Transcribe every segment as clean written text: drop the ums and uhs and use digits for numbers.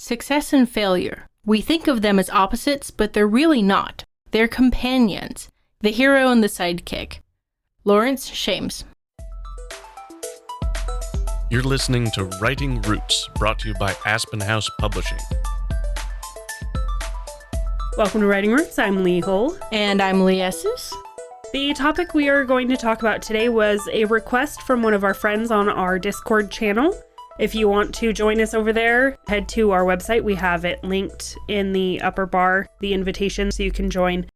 Success and failure. We think of them as opposites, but they're really not. They're companions, the hero and the sidekick. Lawrence Shames. You're listening to Writing Roots, brought to you by Aspen House Publishing. Welcome to Writing Roots. I'm Lee Hull. And I'm Lee Esses. The topic we are going to talk about today was a request from one of our friends on our Discord channel. If you want to join us over there, head to our website. We have it linked in the upper bar, the invitation, so you can join.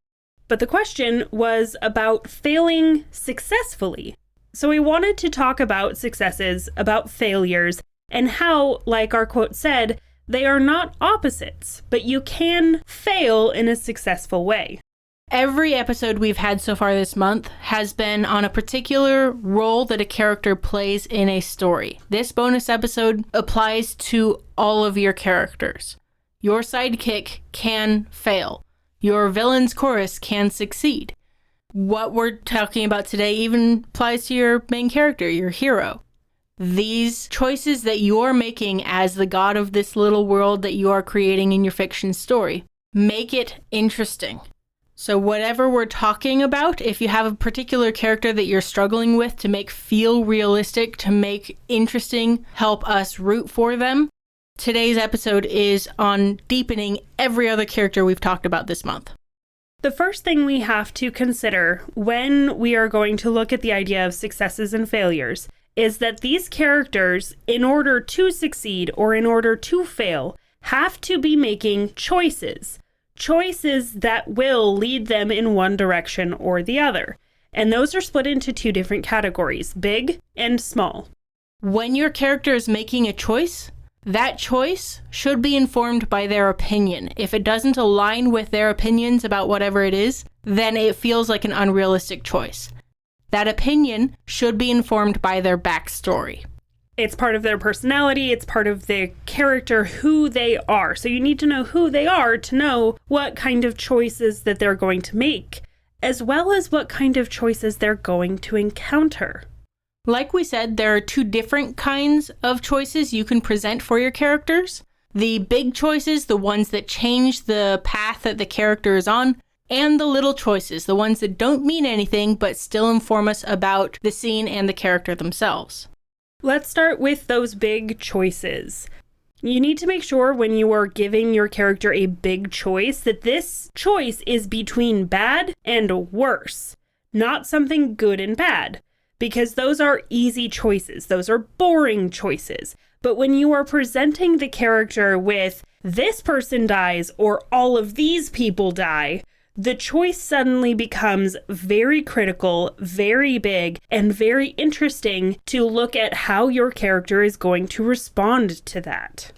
But the question was about failing successfully. So we wanted to talk about successes, about failures, and how, like our quote said, they are not opposites, but you can fail in a successful way. Every episode we've had so far this month has been on a particular role that a character plays in a story. This bonus episode applies to all of your characters. Your sidekick can fail. Your villain's chorus can succeed. What we're talking about today even applies to your main character, your hero. These choices that you're making as the god of this little world that you are creating in your fiction story make it interesting. So whatever we're talking about, if you have a particular character that you're struggling with to make feel realistic, to make interesting, help us root for them, today's episode is on deepening every other character we've talked about this month. The first thing we have to consider when we are going to look at the idea of successes and failures is that these characters, in order to succeed or in order to fail, have to be making choices. Choices that will lead them in one direction or the other. And those are split into two different categories, big and small. When your character is making a choice, that choice should be informed by their opinion. If it doesn't align with their opinions about whatever it is, then it feels like an unrealistic choice. That opinion should be informed by their backstory. It's part of their personality, it's part of their character, who they are. So you need to know who they are to know what kind of choices that they're going to make, as well as what kind of choices they're going to encounter. Like we said, there are two different kinds of choices you can present for your characters. The big choices, the ones that change the path that the character is on, and the little choices, the ones that don't mean anything but still inform us about the scene and the character themselves. Let's start with those big choices. You need to make sure when you are giving your character a big choice that this choice is between bad and worse, not something good and bad, because those are easy choices. Those are boring choices. But when you are presenting the character with this person dies or all of these people die, the choice suddenly becomes very critical, very big, and very interesting to look at how your character is going to respond to that.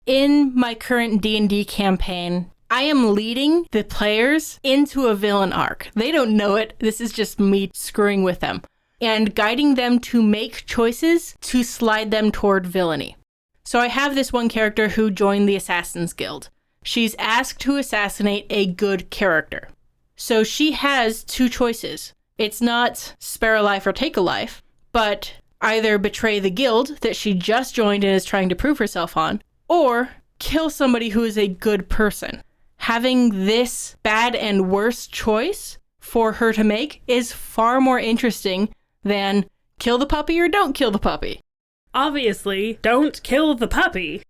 In my current D&D campaign, I am leading the players into a villain arc. They don't know it. This is just me screwing with them and guiding them to make choices to slide them toward villainy. So I have this one character who joined the Assassin's Guild. She's asked to assassinate a good character. So she has two choices. It's not spare a life or take a life, but either betray the guild that she just joined and is trying to prove herself on, or kill somebody who is a good person. Having this bad and worse choice for her to make is far more interesting than kill the puppy or don't kill the puppy. Obviously, don't kill the puppy.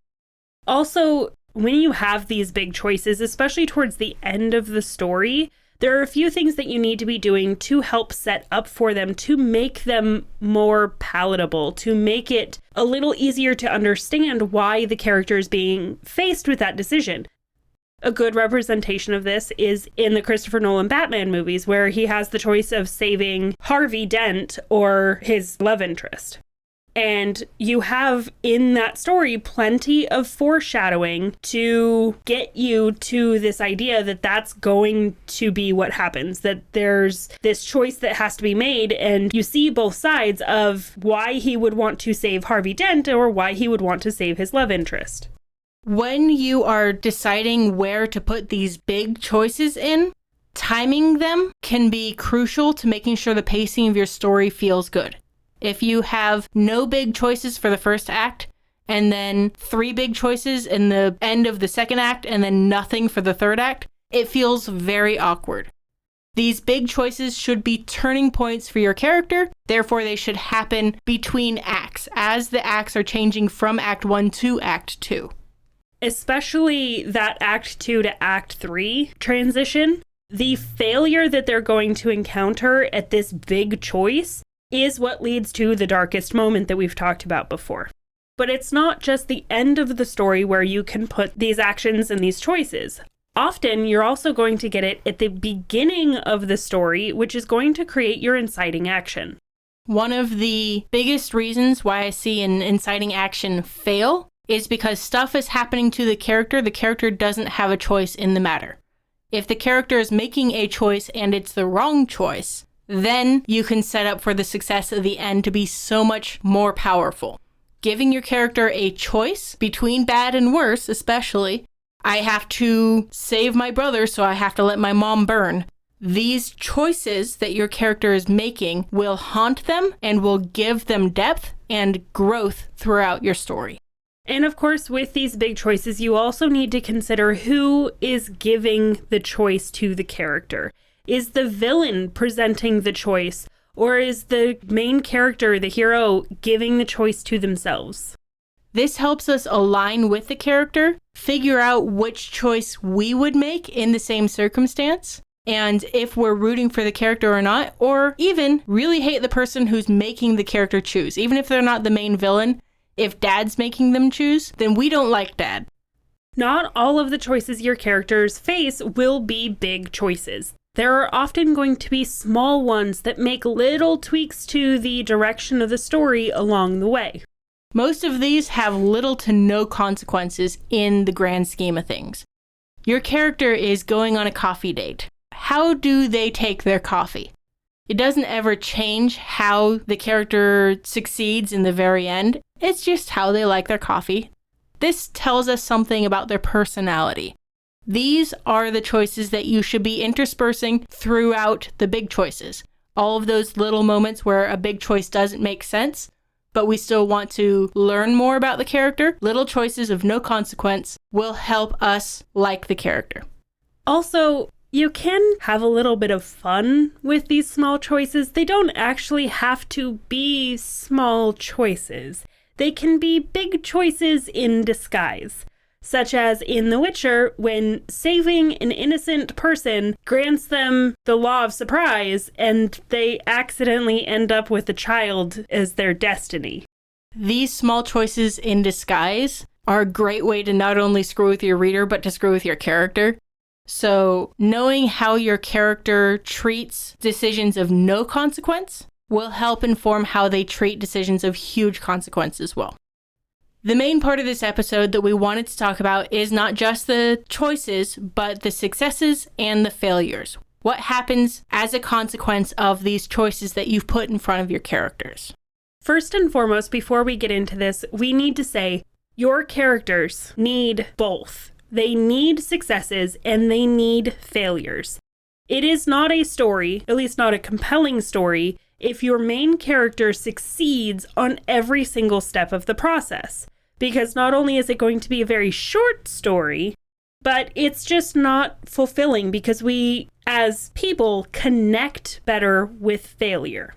Also, when you have these big choices, especially towards the end of the story, there are a few things that you need to be doing to help set up for them, to make them more palatable, to make it a little easier to understand why the character is being faced with that decision. A good representation of this is in the Christopher Nolan Batman movies, where he has the choice of saving Harvey Dent or his love interest. And you have in that story plenty of foreshadowing to get you to this idea that that's going to be what happens, that there's this choice that has to be made, and you see both sides of why he would want to save Harvey Dent or why he would want to save his love interest. When you are deciding where to put these big choices in, timing them can be crucial to making sure the pacing of your story feels good. If you have no big choices for the first act and then 3 big choices in the end of the second act, and then nothing for the third act, it feels very awkward. These big choices should be turning points for your character, therefore they should happen between acts, as the acts are changing from Act 1 to Act 2. Especially that Act 2 to Act 3 transition, the failure that they're going to encounter at this big choice is what leads to the darkest moment that we've talked about before. But it's not just the end of the story where you can put these actions and these choices. Often, you're also going to get it at the beginning of the story, which is going to create your inciting action. One of the biggest reasons why I see an inciting action fail is because stuff is happening to the character doesn't have a choice in the matter. If the character is making a choice and it's the wrong choice, then you can set up for the success of the end to be so much more powerful. Giving your character a choice between bad and worse, especially, I have to save my brother, so I have to let my mom burn. These choices that your character is making will haunt them and will give them depth and growth throughout your story. And of course, with these big choices, you also need to consider who is giving the choice to the character. Is the villain presenting the choice, or is the main character, the hero, giving the choice to themselves? This helps us align with the character, figure out which choice we would make in the same circumstance, and if we're rooting for the character or not, or even really hate the person who's making the character choose. Even if they're not the main villain, if Dad's making them choose, then we don't like Dad. Not all of the choices your characters face will be big choices. There are often going to be small ones that make little tweaks to the direction of the story along the way. Most of these have little to no consequences in the grand scheme of things. Your character is going on a coffee date. How do they take their coffee? It doesn't ever change how the character succeeds in the very end. It's just how they like their coffee. This tells us something about their personality. These are the choices that you should be interspersing throughout the big choices. All of those little moments where a big choice doesn't make sense, but we still want to learn more about the character, little choices of no consequence will help us like the character. Also, you can have a little bit of fun with these small choices. They don't actually have to be small choices. They can be big choices in disguise, such as in The Witcher, when saving an innocent person grants them the law of surprise, and they accidentally end up with a child as their destiny. These small choices in disguise are a great way to not only screw with your reader, but to screw with your character. So knowing how your character treats decisions of no consequence will help inform how they treat decisions of huge consequence as well. The main part of this episode that we wanted to talk about is not just the choices, but the successes and the failures. What happens as a consequence of these choices that you've put in front of your characters? First and foremost, before we get into this, we need to say your characters need both. They need successes and they need failures. It is not a story, at least not a compelling story, if your main character succeeds on every single step of the process. Because not only is it going to be a very short story, but it's just not fulfilling because we, as people, connect better with failure.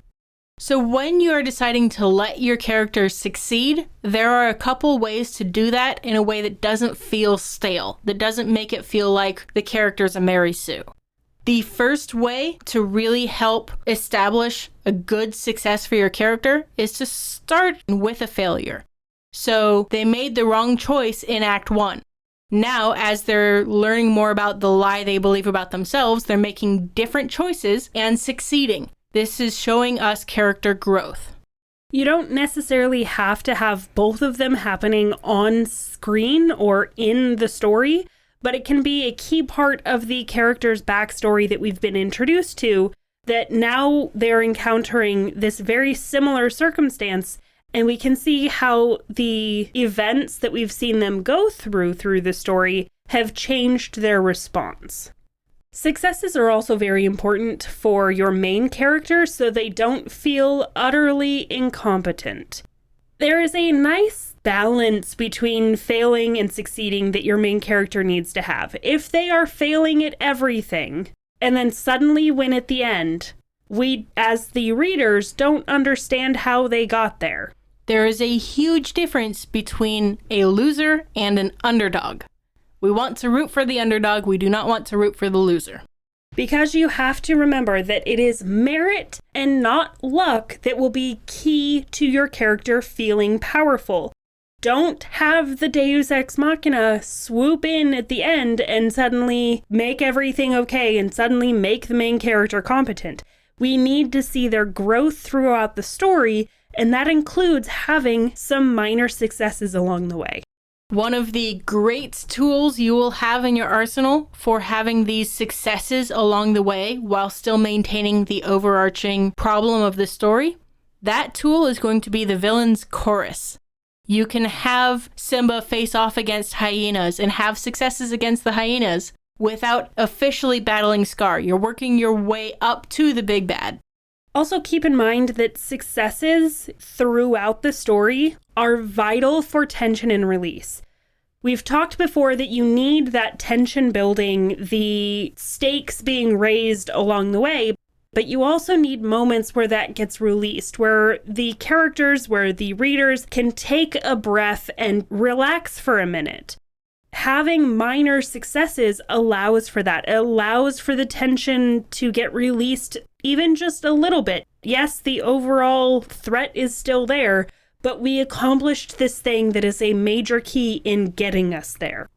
So when you are deciding to let your character succeed, there are a couple ways to do that in a way that doesn't feel stale, that doesn't make it feel like the character's a Mary Sue. The first way to really help establish a good success for your character is to start with a failure. So they made the wrong choice in Act 1. Now, as they're learning more about the lie they believe about themselves, they're making different choices and succeeding. This is showing us character growth. You don't necessarily have to have both of them happening on screen or in the story, but it can be a key part of the character's backstory that we've been introduced to, that now they're encountering this very similar circumstance, and we can see how the events that we've seen them go through the story have changed their response. Successes are also very important for your main character so they don't feel utterly incompetent. There is a nice balance between failing and succeeding that your main character needs to have. If they are failing at everything and then suddenly win at the end, we, as the readers, don't understand how they got there. There is a huge difference between a loser and an underdog. We want to root for the underdog. We do not want to root for the loser. Because you have to remember that it is merit and not luck that will be key to your character feeling powerful. Don't have the Deus Ex Machina swoop in at the end and suddenly make everything okay and suddenly make the main character competent. We need to see their growth throughout the story, and that includes having some minor successes along the way. One of the great tools you will have in your arsenal for having these successes along the way while still maintaining the overarching problem of the story, that tool is going to be the villain's chorus. You can have Simba face off against hyenas and have successes against the hyenas without officially battling Scar. You're working your way up to the big bad. Also keep in mind that successes throughout the story are vital for tension and release. We've talked before that you need that tension building, the stakes being raised along the way, but you also need moments where that gets released, where the characters, where the readers can take a breath and relax for a minute. Having minor successes allows for that. It allows for the tension to get released even just a little bit. Yes, the overall threat is still there, but we accomplished this thing that is a major key in getting us there.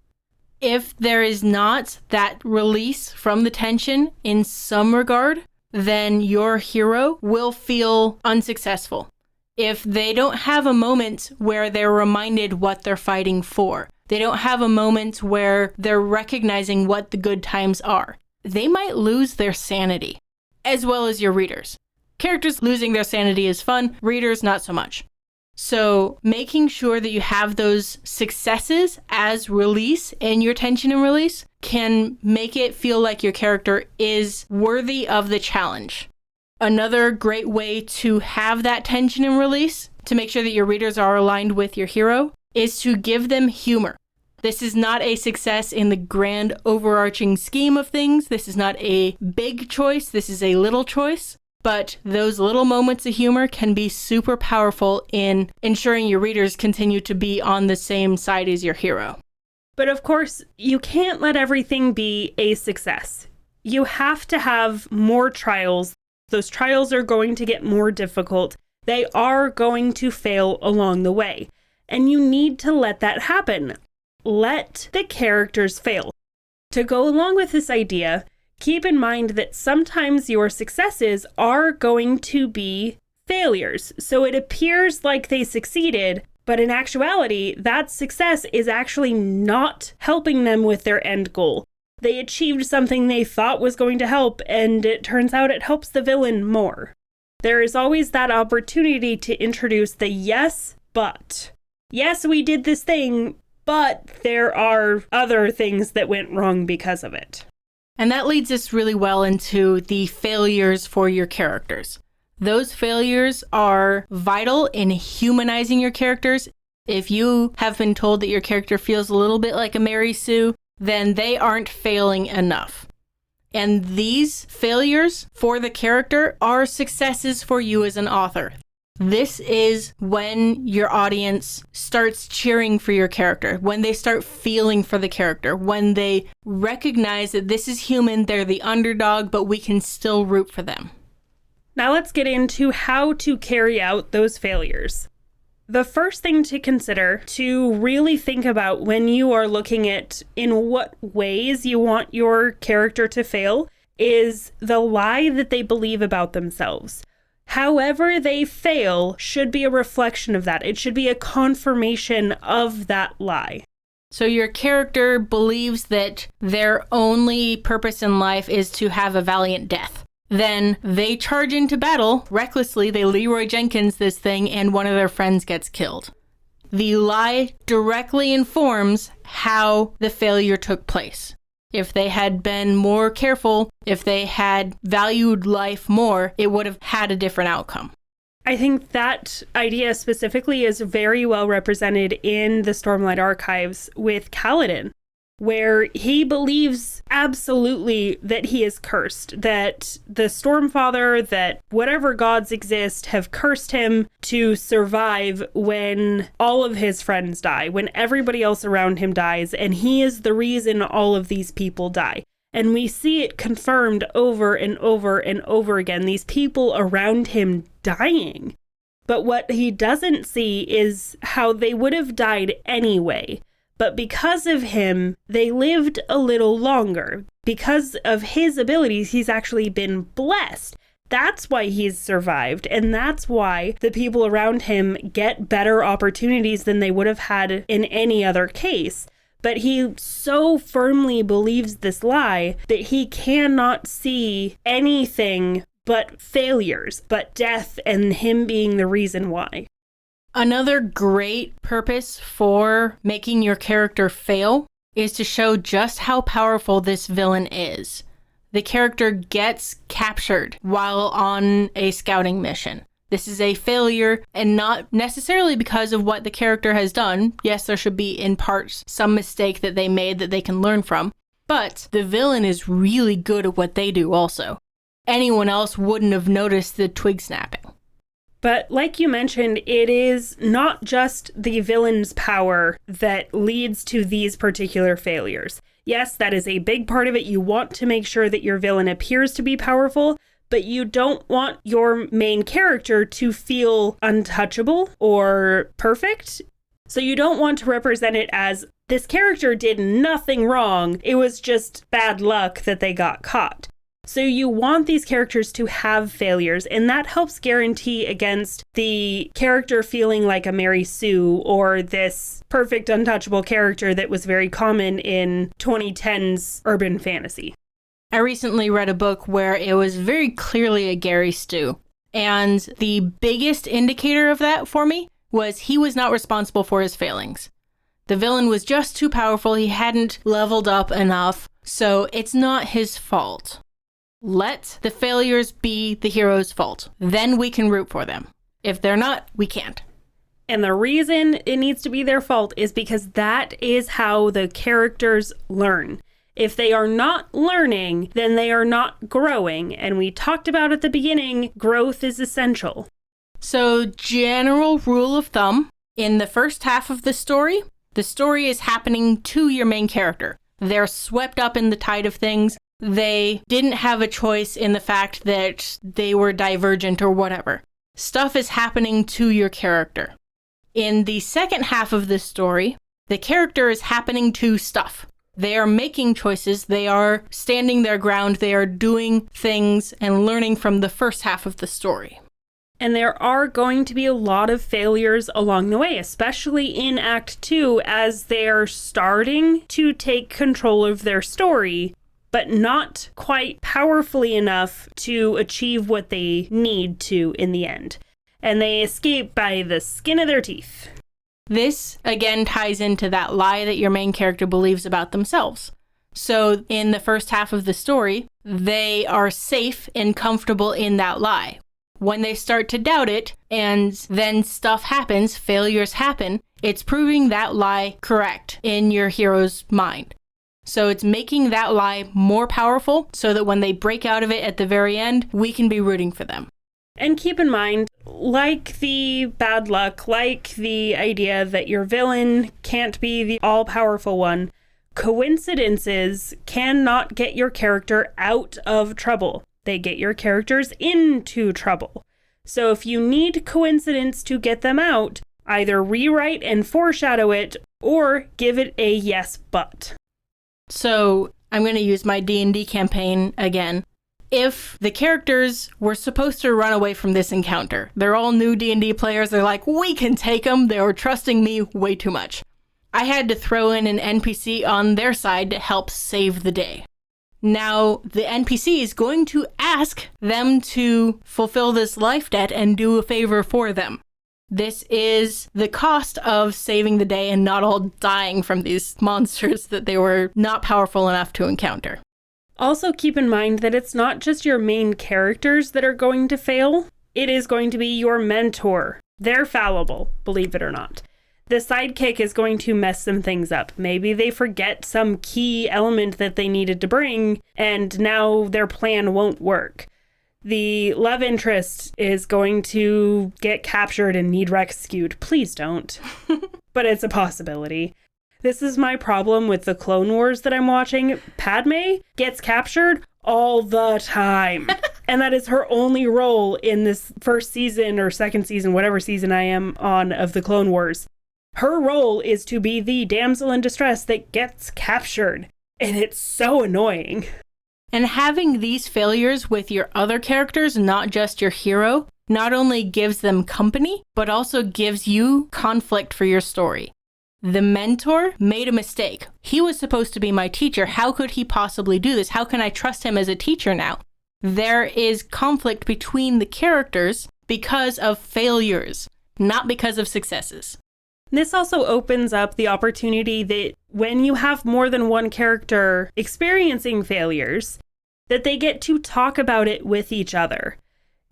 If there is not that release from the tension in some regard, then your hero will feel unsuccessful. If they don't have a moment where they're reminded what they're fighting for, they don't have a moment where they're recognizing what the good times are, they might lose their sanity, as well as your readers. Characters losing their sanity is fun, readers not so much. So making sure that you have those successes as release in your tension and release can make it feel like your character is worthy of the challenge. Another great way to have that tension and release, to make sure that your readers are aligned with your hero, is to give them humor. This is not a success in the grand overarching scheme of things. This is not a big choice. This is a little choice. But those little moments of humor can be super powerful in ensuring your readers continue to be on the same side as your hero. But of course, you can't let everything be a success. You have to have more trials. Those trials are going to get more difficult. They are going to fail along the way. And you need to let that happen. Let the characters fail. To go along with this idea, keep in mind that sometimes your successes are going to be failures. So it appears like they succeeded, but in actuality, that success is actually not helping them with their end goal. They achieved something they thought was going to help, and it turns out it helps the villain more. There is always that opportunity to introduce the yes, but. Yes, we did this thing, but there are other things that went wrong because of it. And that leads us really well into the failures for your characters. Those failures are vital in humanizing your characters. If you have been told that your character feels a little bit like a Mary Sue, then they aren't failing enough. And these failures for the character are successes for you as an author. This is when your audience starts cheering for your character, when they start feeling for the character, when they recognize that this is human, they're the underdog, but we can still root for them. Now let's get into how to carry out those failures. The first thing to consider, to really think about when you are looking at in what ways you want your character to fail, is the lie that they believe about themselves. However they fail should be a reflection of that. It should be a confirmation of that lie. So your character believes that their only purpose in life is to have a valiant death. Then they charge into battle, recklessly, they Leroy Jenkins this thing, and one of their friends gets killed. The lie directly informs how the failure took place. If they had been more careful, if they had valued life more, it would have had a different outcome. I think that idea specifically is very well represented in the Stormlight Archives with Kaladin, where he believes absolutely that he is cursed, that the Stormfather, that whatever gods exist have cursed him to survive when all of his friends die, when everybody else around him dies, and he is the reason all of these people die. And we see it confirmed over and over and over again, these people around him dying. But what he doesn't see is how they would have died anyway. But because of him, they lived a little longer. Because of his abilities, he's actually been blessed. That's why he's survived. And that's why the people around him get better opportunities than they would have had in any other case. But he so firmly believes this lie that he cannot see anything but failures, but death and him being the reason why. Another great purpose for making your character fail is to show just how powerful this villain is. The character gets captured while on a scouting mission. This is a failure, and not necessarily because of what the character has done. Yes, there should be, in parts, some mistake that they made that they can learn from. But the villain is really good at what they do also. Anyone else wouldn't have noticed the twig snapping. But like you mentioned, it is not just the villain's power that leads to these particular failures. Yes, that is a big part of it. You want to make sure that your villain appears to be powerful, but you don't want your main character to feel untouchable or perfect. So you don't want to represent it as this character did nothing wrong. It was just bad luck that they got caught. So you want these characters to have failures, and that helps guarantee against the character feeling like a Mary Sue or this perfect untouchable character that was very common in 2010's urban fantasy. I recently read a book where it was very clearly a Gary Stu, and the biggest indicator of that for me was he was not responsible for his failings. The villain was just too powerful, he hadn't leveled up enough, so it's not his fault. Let the failures be the hero's fault. Then we can root for them. If they're not, we can't. And the reason it needs to be their fault is because that is how the characters learn. If they are not learning, then they are not growing. And we talked about at the beginning, growth is essential. So, general rule of thumb, in the first half of the story is happening to your main character. They're swept up in the tide of things. They didn't have a choice in the fact that they were divergent or whatever. Stuff is happening to your character. In the second half of the story, the character is happening to stuff. They are making choices, they are standing their ground, they are doing things and learning from the first half of the story. And there are going to be a lot of failures along the way, especially in Act 2 as they're starting to take control of their story, but not quite powerfully enough to achieve what they need to in the end. And they escape by the skin of their teeth. This, again, ties into that lie that your main character believes about themselves. So in the first half of the story, they are safe and comfortable in that lie. When they start to doubt it, and then stuff happens, failures happen, it's proving that lie correct in your hero's mind. So it's making that lie more powerful so that when they break out of it at the very end, we can be rooting for them. And keep in mind, like the bad luck, like the idea that your villain can't be the all-powerful one, coincidences cannot get your character out of trouble. They get your characters into trouble. So if you need coincidence to get them out, either rewrite and foreshadow it or give it a yes but. So I'm going to use my D&D campaign again. If the characters were supposed to run away from this encounter, they're all new D&D players, they're like, we can take them, they were trusting me way too much. I had to throw in an NPC on their side to help save the day. Now, the NPC is going to ask them to fulfill this life debt and do a favor for them. This is the cost of saving the day and not all dying from these monsters that they were not powerful enough to encounter. Also keep in mind that it's not just your main characters that are going to fail. It is going to be your mentor. They're fallible, believe it or not. The sidekick is going to mess some things up. Maybe they forget some key element that they needed to bring, and now their plan won't work. The love interest is going to get captured and need rescued. Please don't. But it's a possibility. This is my problem with the Clone Wars that I'm watching. Padme gets captured all the time. And that is her only role in this first season or second season, whatever season I am on of the Clone Wars. Her role is to be the damsel in distress that gets captured. And it's so annoying. And having these failures with your other characters, not just your hero, not only gives them company, but also gives you conflict for your story. The mentor made a mistake. He was supposed to be my teacher. How could he possibly do this? How can I trust him as a teacher now? There is conflict between the characters because of failures, not because of successes. This also opens up the opportunity that when you have more than one character experiencing failures, that they get to talk about it with each other.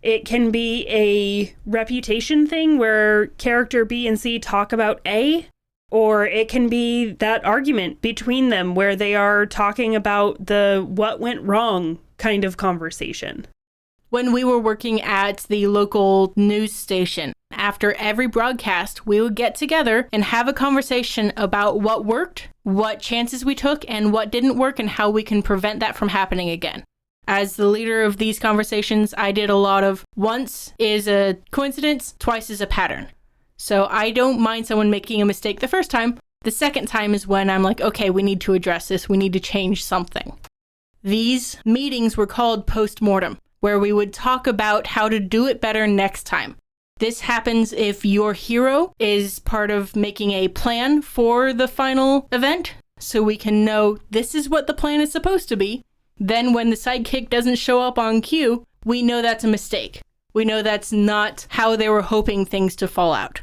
It can be a reputation thing where character B and C talk about A, or it can be that argument between them where they are talking about the what went wrong kind of conversation. When we were working at the local news station, after every broadcast, we would get together and have a conversation about what worked, what chances we took, and what didn't work, and how we can prevent that from happening again. As the leader of these conversations, I did a lot of once is a coincidence, twice is a pattern. So I don't mind someone making a mistake the first time. The second time is when I'm like, okay, we need to address this. We need to change something. These meetings were called post-mortem, where we would talk about how to do it better next time. This happens if your hero is part of making a plan for the final event, so we can know this is what the plan is supposed to be. Then when the sidekick doesn't show up on cue, we know that's a mistake. We know that's not how they were hoping things to fall out.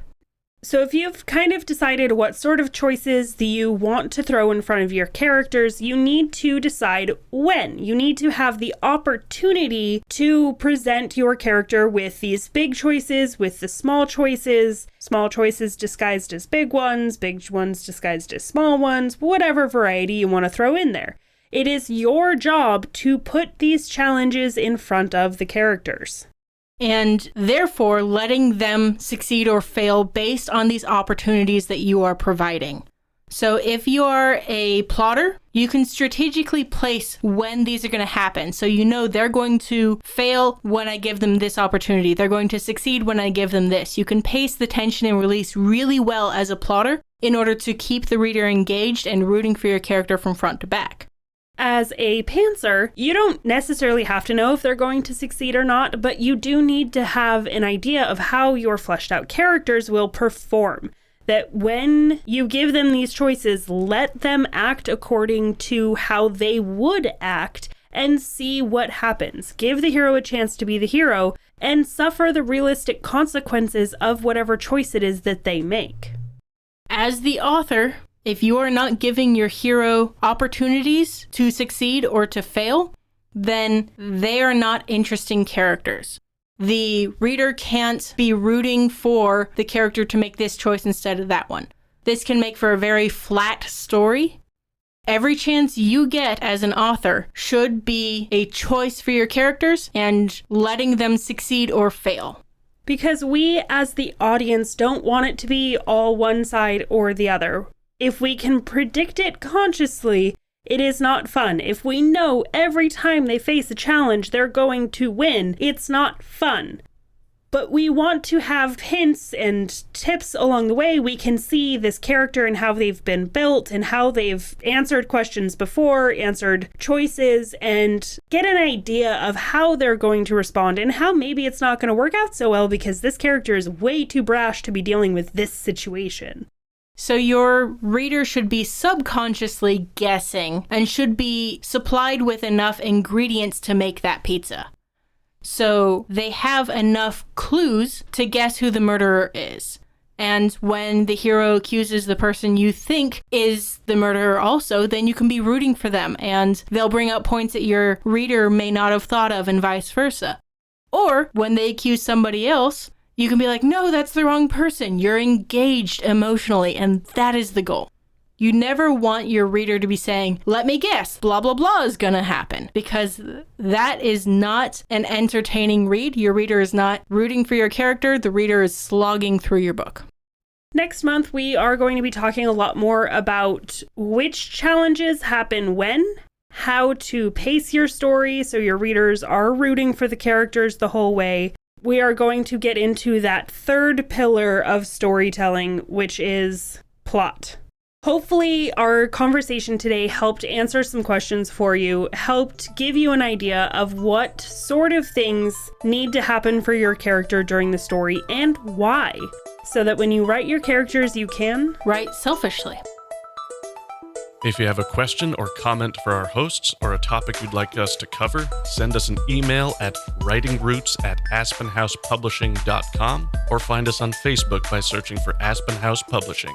So if you've kind of decided what sort of choices that you want to throw in front of your characters, you need to decide when. You need to have the opportunity to present your character with these big choices, with the small choices disguised as big ones disguised as small ones, whatever variety you want to throw in there. It is your job to put these challenges in front of the characters. And therefore letting them succeed or fail based on these opportunities that you are providing. So if you are a plotter, you can strategically place when these are going to happen. So you know they're going to fail when I give them this opportunity. They're going to succeed when I give them this. You can pace the tension and release really well as a plotter in order to keep the reader engaged and rooting for your character from front to back. As a pantser, you don't necessarily have to know if they're going to succeed or not, but you do need to have an idea of how your fleshed out characters will perform. That when you give them these choices, let them act according to how they would act and see what happens. Give the hero a chance to be the hero and suffer the realistic consequences of whatever choice it is that they make. As the author, if you are not giving your hero opportunities to succeed or to fail, then they are not interesting characters. The reader can't be rooting for the character to make this choice instead of that one. This can make for a very flat story. Every chance you get as an author should be a choice for your characters and letting them succeed or fail. Because we, as the audience, don't want it to be all one side or the other. If we can predict it consciously, it is not fun. If we know every time they face a challenge they're going to win, it's not fun. But we want to have hints and tips along the way. We can see this character and how they've been built and how they've answered questions before, answered choices, and get an idea of how they're going to respond and how maybe it's not going to work out so well because this character is way too brash to be dealing with this situation. So your reader should be subconsciously guessing and should be supplied with enough ingredients to make that pizza. So they have enough clues to guess who the murderer is. And when the hero accuses the person you think is the murderer also, then you can be rooting for them and they'll bring up points that your reader may not have thought of and vice versa. Or when they accuse somebody else, you can be like, no, that's the wrong person. You're engaged emotionally, and that is the goal. You never want your reader to be saying, let me guess, blah, blah, blah is going to happen, because that is not an entertaining read. Your reader is not rooting for your character. The reader is slogging through your book. Next month, we are going to be talking a lot more about which challenges happen when, how to pace your story so your readers are rooting for the characters the whole way. We are going to get into that third pillar of storytelling, which is plot. Hopefully, our conversation today helped answer some questions for you, helped give you an idea of what sort of things need to happen for your character during the story and why, so that when you write your characters, you can write selfishly. If you have a question or comment for our hosts or a topic you'd like us to cover, send us an email at writingroots@aspenhousepublishing.com or find us on Facebook by searching for Aspen House Publishing.